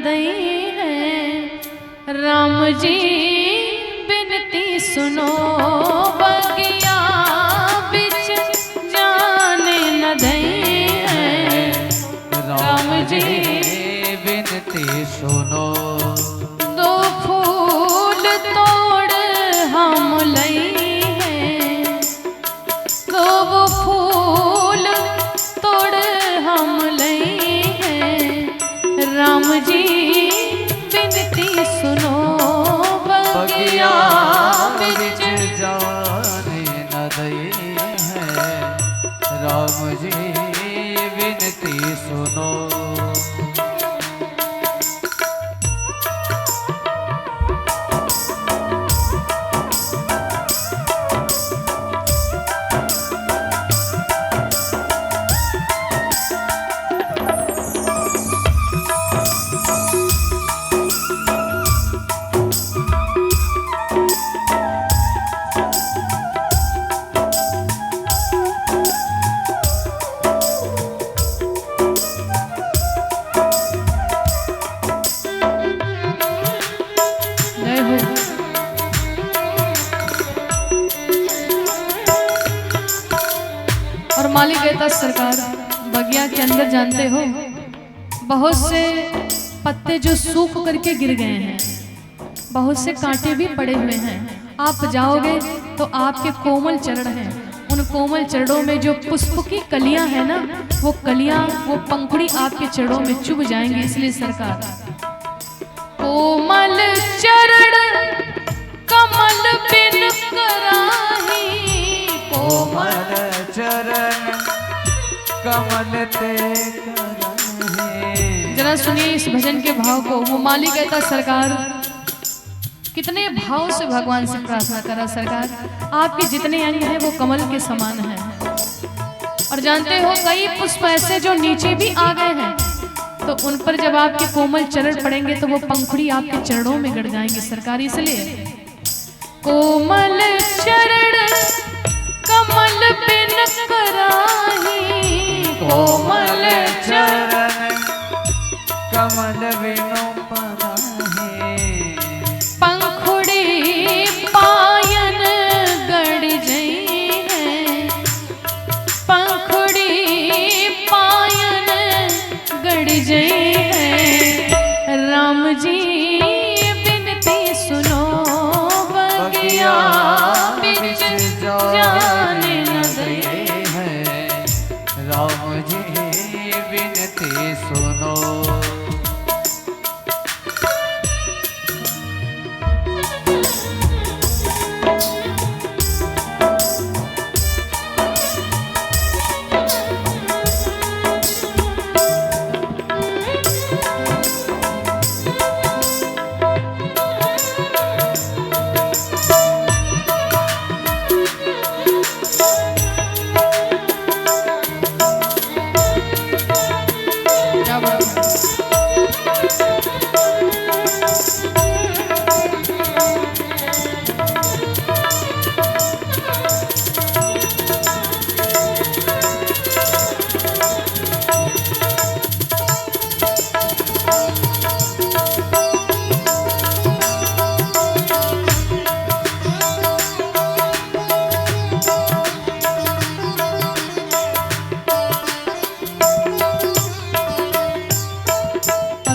दई है। राम जी बिनती सुनो बगिया बिच जाने न दई है। राम जी बिनती सुनो, दो फूल तोड़ हम लई है। दो वो फूल तोड़ हम लई है। राम जी बिनती सुनो बगिया बिच जाने न दई है। राम जी बिनती सुनो। और मालिक कहता सरकार बगिया के अंदर जानते हो बहुत से पत्ते जो सूख करके गिर गए हैं, बहुत से कांटे भी पड़े हुए हैं। आप जाओगे तो आपके कोमल चरण हैं, उन कोमल चरणों में जो पुष्प की कलियां हैं ना, वो कलियां वो पंखुड़ी आपके चरणों में चुभ जाएंगी। इसलिए सरकार कोमल चरण कमल बिन कराही। कोमल चरण कमल ते कराही। जरा सुनिए इस भजन के भाव को। वो माली कहता सरकार कितने भाव से भगवान से प्रार्थना करा। सरकार आपके जितने अंग हैं वो कमल के समान हैं, और जानते हो कई पुष्प ऐसे जो नीचे भी आ गए हैं, तो उन पर जब आपके कोमल चरण पड़ेंगे तो वो पंखुड़ी आपके चरणों में गड़ जाएंगे। सरकार इसलिए कोमल चरण कमल बिन कराही। कोमल चरण कमल बिनु पराही। पंखुड़ी पायन गड़ जई है। पंखुड़ी पायन गड़ जई है। राम जी बिनती सुनो बगिया बिच जाने न दई है। राम जी बिनती सुनो।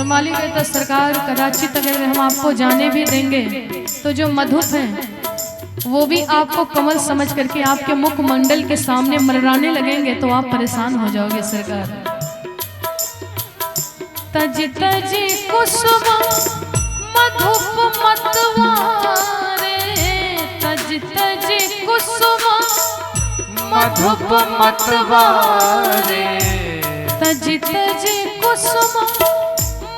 मालिक कहता सरकार कदाचित अगर हम आपको जाने भी देंगे तो जो मधुप हैं वो भी आपको कमल समझ करके आपके मुखमंडल के सामने मरराने लगेंगे, तो आप परेशान हो जाओगे। सरकार तज तज कुसुम मधुप मतवारे। तज तज कुसुम मधुप मतवारे। तज तज कुसुम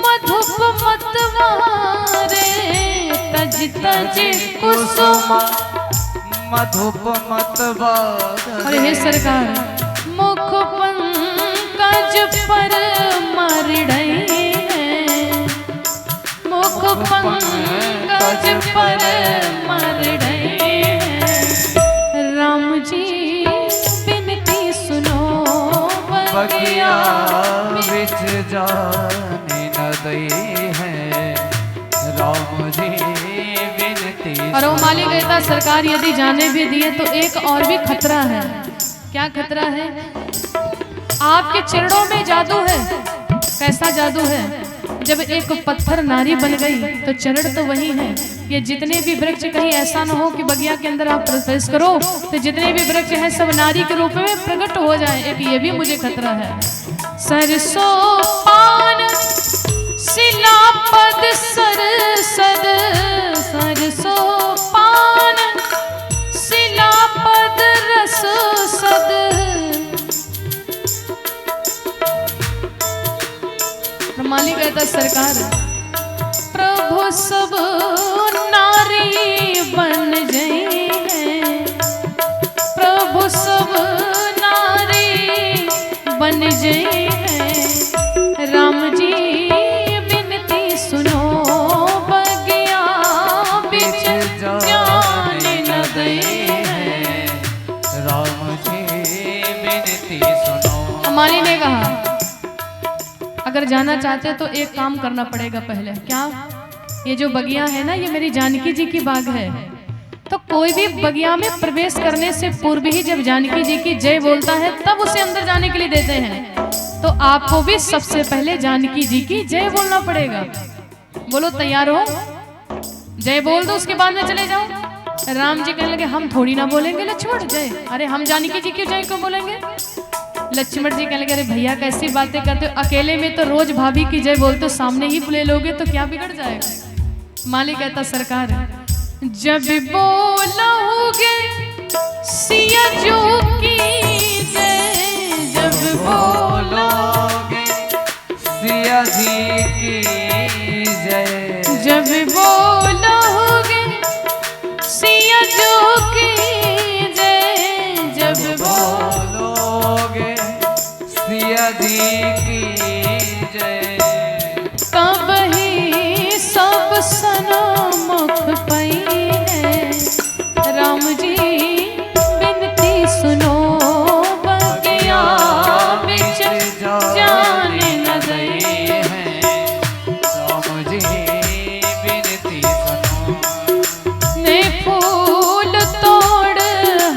मधुप मतवारे। तज तज कुसुम मधुप मतवारे। अरे हे सरकार मुख पंकज पर मरड़ई है। मुख पंकज पर मरड़ई है। राम जी बिनती सुनो बगिया बिच जाने न दई है राम जी विनती और वो माली कहता सरकार यदि जाने भी दिए तो एक और भी खतरा है। क्या खतरा है? आपके चरणों में जादू है। कैसा जादू है? जब एक पत्थर नारी बन गई तो चरण तो वही है। ये जितने भी वृक्ष, कहीं ऐसा न हो कि बगिया के अंदर आप प्रवेश करो तो जितने भी वृक्ष हैं सब नारी के रूप में प्रकट हो जाए। एक ये भी मुझे खतरा है। सरसों पान शिलापद सरसद, सरसों पान शिलापद रस सद। माली कहता सरकार प्रभु सब नारी बन गई है, प्रभु सब नारी बन गई है। राम जी विनती सुनो बगिया बिच जान न दई है। राम जी विनती सुनो। माली ने कहा अगर जाना चाहते तो एक काम करना पड़ेगा पहले। क्या? ये जो बगिया है ना, ये मेरी जानकी जी की बाग है। तो कोई भी बगिया में प्रवेश करने से पूर्व ही जब जानकी जी की जय बोलता है तब उसे अंदर जाने के लिए देते हैं। तो आपको भी सबसे पहले जानकी जी की जय बोलना पड़ेगा। बोलो तैयार हो? जय बोल दो, उसके बाद में चले जाओ। राम जी कहने लगे हम थोड़ी ना बोलेंगे लक्ष्मण जय। अरे हम जानकी जी की जय क्यों बोलेंगे? लक्ष्मण जी कहने लगे अरे भैया कैसी बातें करते हो, अकेले में तो रोज भाभी की जय बोलते हो, सामने ही बुले लोगे तो क्या बिगड़ जाएगा। माली कहता सरकार जब बोलोगे सिया जो की जय, जब बोलोगे सिया जी की जय, जब बोलोगे सिया जो की जय, जब बोलोगे सिया जी की जय, तब ही सब सन्मुख पई है। राम जी विनती सुनो बगिया बिच जान न दई है। राम जी विनती सुनो। ने फूल तोड़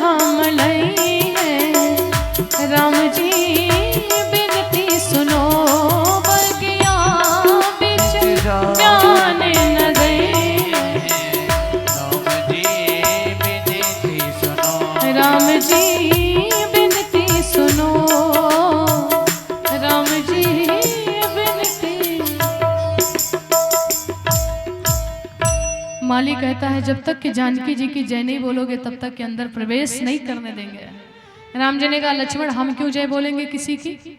हम लई है। राम जी विनती सुनो बगिया बिच जान न दई है। राम जी विनती सुनो। राम जी विनती सुनो, राम जी विनती। माली कहता है जब तक कि जानकी जी की जय नहीं बोलोगे तब तक के अंदर प्रवेश नहीं करने देंगे। राम जी ने कहा लक्ष्मण हम क्यों जय बोलेंगे किसी की,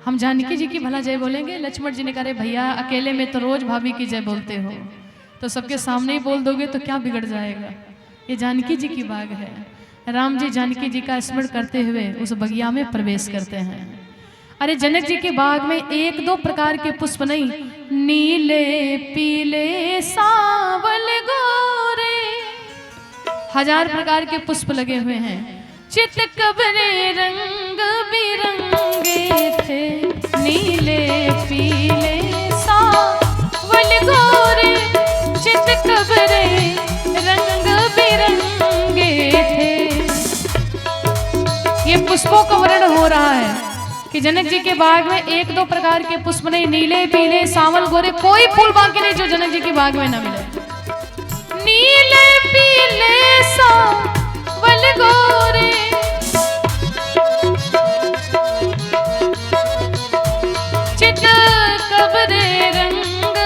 हम जानकी जी की भला जय बोलेंगे। लक्ष्मण जी ने कहा भैया अकेले में तो रोज भाभी की जय बोलते हो, तो सबके सामने ही बोल दोगे तो क्या बिगड़ जाएगा। ये जानकी जी की बाग है। राम जी जानकी जी का स्मरण करते हुए उस बगिया में प्रवेश करते हैं। अरे जनक जी के बाग में एक दो प्रकार के पुष्प नहीं, नीले पीले सावल गोरे, 1000 प्रकार के पुष्प लगे हुए हैं। चित कबरे रंग बिरंगे थे, नीले पीले सावल गोरे, चित कबरे रंग बिरंगे थे। ये पुष्पों का वर्णन हो रहा है कि जनक जी के बाग में एक दो प्रकार के पुष्प नहीं, नीले पीले सावल गोरे, कोई फूल बाकी नहीं जो जनक जी के बाग में न मिले। नीले पीले सावल गोरे, चित कबरे रंग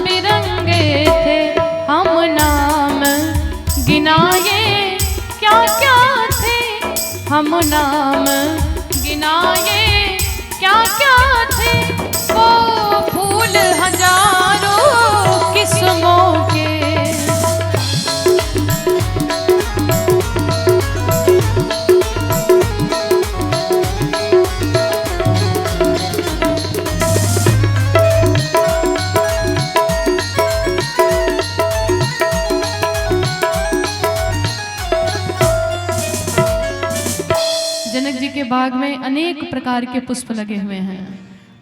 बिरंगे थे। हम नाम गिनाए क्या क्या थे, हम नाम गिनाए क्या क्या थे। वो फूल हजारों किस्मों के, जनक जी के बाग में अनेक प्रकार के पुष्प लगे हुए हैं।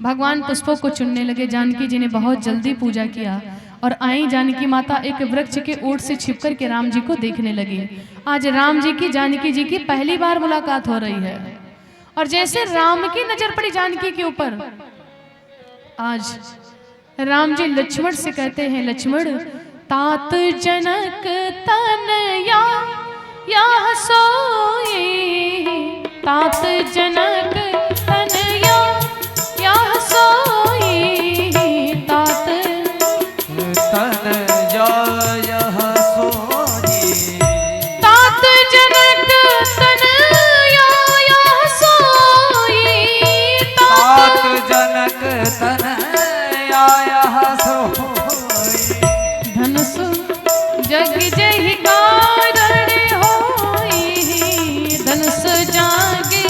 भगवान पुष्पों को चुनने लगे। जानकी जी ने बहुत जल्दी पूजा किया और आई जानकी माता एक वृक्ष के ओट से छिपकर के राम जी को देखने लगी। आज राम जी की जानकी जी की पहली बार मुलाकात हो रही है और जैसे राम की नजर पड़ी जानकी के ऊपर, आज राम जी लक्ष्मण से कहते हैं, लक्ष्मण तात जनक तनया या सोई, तात जनक तनया या सोई, तात तनया यह सोई, तात जनक तनया या सोई, तात जनक तनया यह सोई, धनुष जग जहि कारण होई, धनुष जागे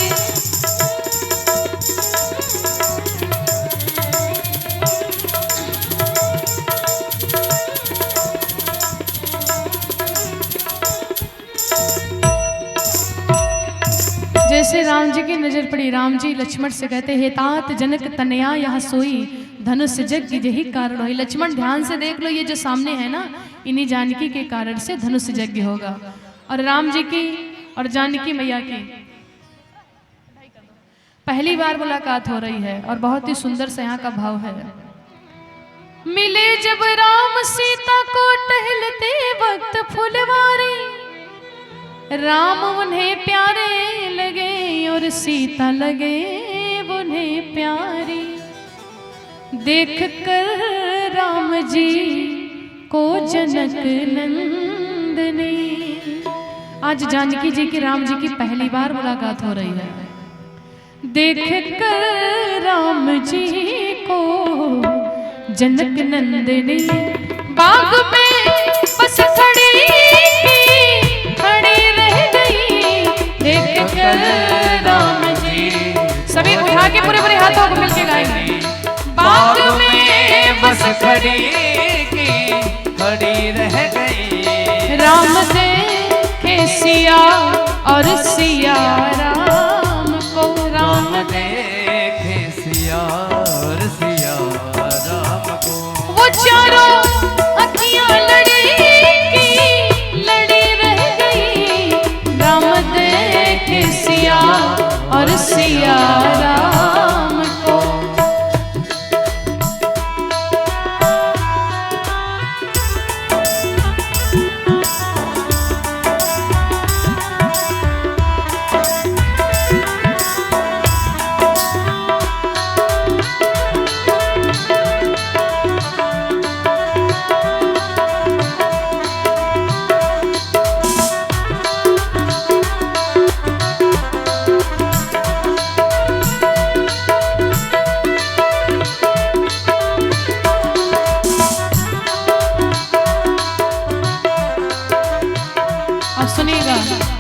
जैसे राम जी की नजर पड़ी, राम जी लक्ष्मण से कहते हे तात जनक तनया यह सोई, धनुष जग यही कारण होई। लक्ष्मण ध्यान से देख लो, ये जो सामने है ना, इन्हीं जानकी के कारण से धनुष यज्ञ होगा। और राम जी की और जानकी मैया की पहली बार मुलाकात हो रही है और बहुत ही सुंदर से यहाँ का भाव है। मिले जब राम सीता को टहलते वक्त फुलवारी, राम उन्हें प्यारे लगे और सीता लगे उन्हें प्यारी, देख कर राम जी को जनक नंदनी। आज जानकी जी की राम जी की पहली बार मुलाकात हो रही है। देख कर राम जी को जनक नंदनी, बाग में बस खड़ी रह गई, देख कर राम जी। सभी उठा के पूरे पूरे हाथों को मिलके गाएंगे। बाग में बस खड़ी रह गई, राम देखे सिया और सिया राम को, राम देखे सिया और सिया राम को, वो चारों अखियां लड़ी रह गई, राम देखे सिया और सिया राम को।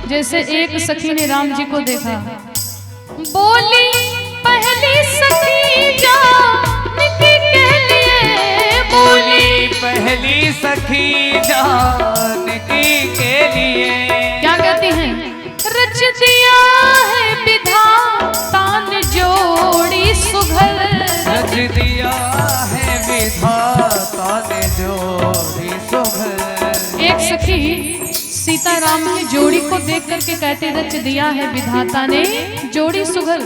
जैसे एक सखी ने राम जी को देखा, बोली पहली सखी जानकी के लिए, बोली पहली सखी जानकी के लिए, क्या कहती हैं? रच दिया है विधाता ने जोड़ी सुघर, रच दिया है विधाता ने जोड़ी सुघर। एक सखी सीता राम की जोड़ी को देख करके कहते रच दिया है विधाता ने जोड़ी सुघर,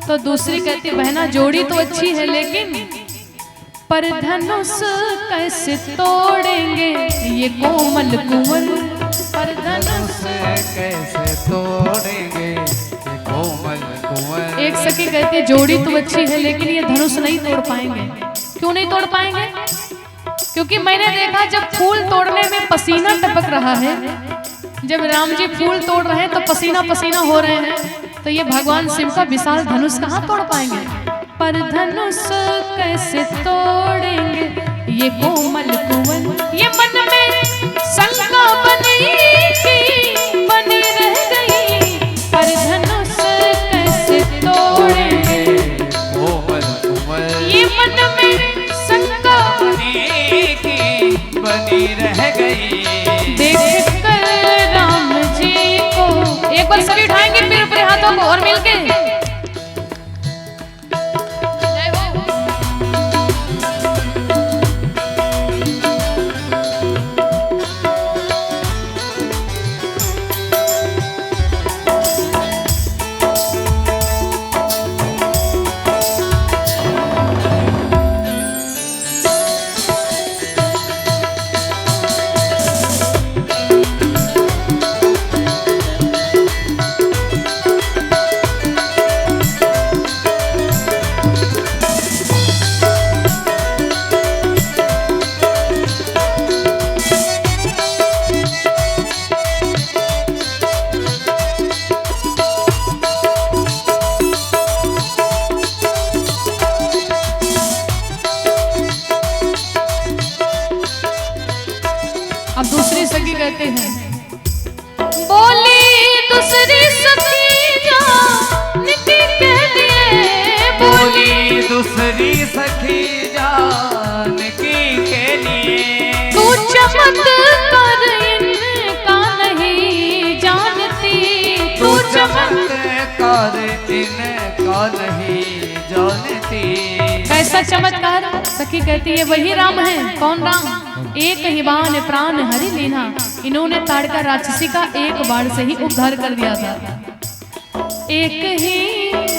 तो दूसरी कहती बहना जोड़ी तो अच्छी है लेकिन पर धनुष कैसे तोड़ेंगे ये कोमल कुंवर, पर धनुष कैसे तोड़ेंगे ये कोमल कुंवर। एक सखी कहती है जोड़ी तो अच्छी है लेकिन ये धनुष नहीं तोड़ पाएंगे। क्यों नहीं तोड़ पाएंगे? क्योंकि मैंने देखा जब फूल तोड़ने में पसीना टपक रहा है, जब राम जी फूल तोड़ रहे हैं तो पसीना पसीना हो रहे हैं, तो ये भगवान शिव का विशाल धनुष कहाँ तोड़ पाएंगे? पर धनुष कैसे तोड़ेंगे ये कोमल कुंवर, ये मन में शंका बनी रह गई, पर धनुष कैसे तोड़ेंगे कोमल कुंवर, ये मन में शंका बनी रह गई। देख कर राम जी को, एक बार सभी उठाएंगे फिर ऊपर हाथों को और मिलके अब दूसरी सखी कहते हैं, बोली दूसरी सखी जान के लिए, बोली दूसरी सखी जान के लिए, तू चमत्कार इनका नहीं जानती, तू चमत्कार इनका नहीं जानती। कैसा चमत्कार? सखी कहती है वही राम है। कौन राम? एक ही बाण प्राण हरि लीना, इन्होंने ताड़का राक्षसी का एक बाण से ही उद्धार कर दिया था। एक ही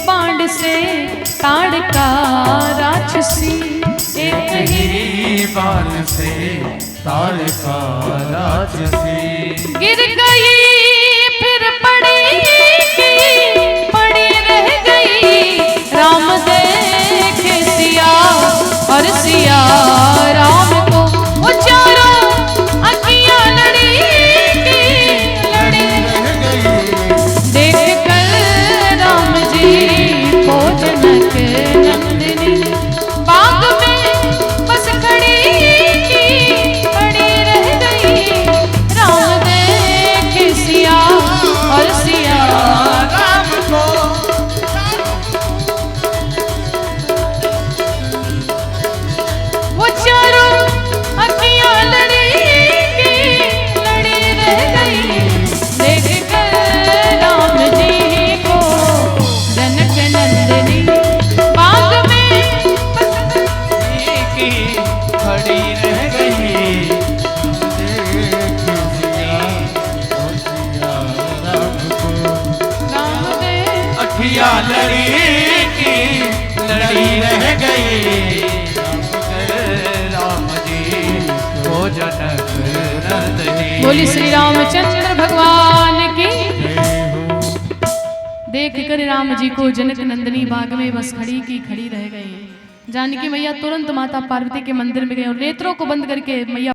बाण से ताड़का राक्षसी, एक ही बाण से ताड़का राक्षसी गिर गई फिर पड़ेगी, पड़ी रह गई। राम देखे सिया और सिया राम को, वो चारों अखियां लड़ी रह गई। देख कर राम जी को जनक नंदिनी, बाग में बस खड़ी रह गई। राम देखे सिया और सिया राम को, वो चारों अखियां लड़ी रह गई। देख कर राम जी को जनक नंदिनी, बाग में की खड़ी रह गई। राम दे अखियां लड़ी की लड़ी रह गई। राम जी को जनक नंदनी। बोली श्री रामचंद्र भगवान की। देख कर राम जी को जनक नंदिनी बाग में बस खड़ी रह गई। जानकी मैया तुरंत माता पार्वती के मंदिर में गए और नेत्रों को बंद करके मैया